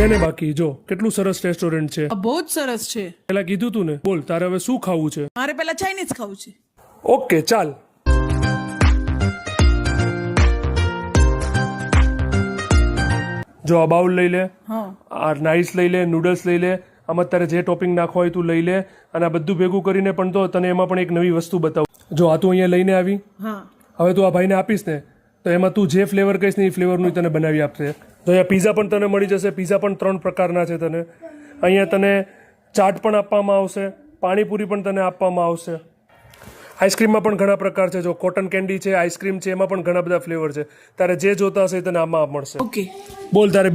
છે ને બાકી જો કેટલું સરસ રેસ્ટોરન્ટ છે. બહુ જ સરસ છે. પેલા કીધું તું ને. બોલ તારે હવે શું ખાવું છે? મારે પેલા ચાઇનીઝ ખાવું છે. ઓકે ચાલ. જો આ બાઉલ લઈ લે, આ રાઈસ લઈ લે, નૂડલ્સ લઈ લે, આમાં તારે જે ટોપિંગ નાખવા હોય તું લઈ લે, અને આ બધું ભેગું કરીને પણ તો તને એમાં પણ એક નવી વસ્તુ બતાવું. જો આ તું અહીંયા લઈને આવી, હવે તું આ ભાઈને આપીશ ને તો એમાં તું જે ફ્લેવર કહીશ ને એ ફ્લેવરનું તને બનાવી આપશે. તો અહીંયા પીઝા પણ તને મળી જશે. પીઝા પણ 3 પ્રકારના છે તને. અહીંયા તને ચાટ પણ આપવામાં આવશે, પાણીપુરી પણ તને આપવામાં આવશે. આઈસ્ક્રીમમાં પણ ઘણા પ્રકાર છે. જો કોટન કેન્ડી છે, આઈસ્ક્રીમ છે, એમાં પણ ઘણા બધા ફ્લેવર છે. તારે જે જોતા હશે એ તને આમાં મળશે. ઓકે બોલ તારે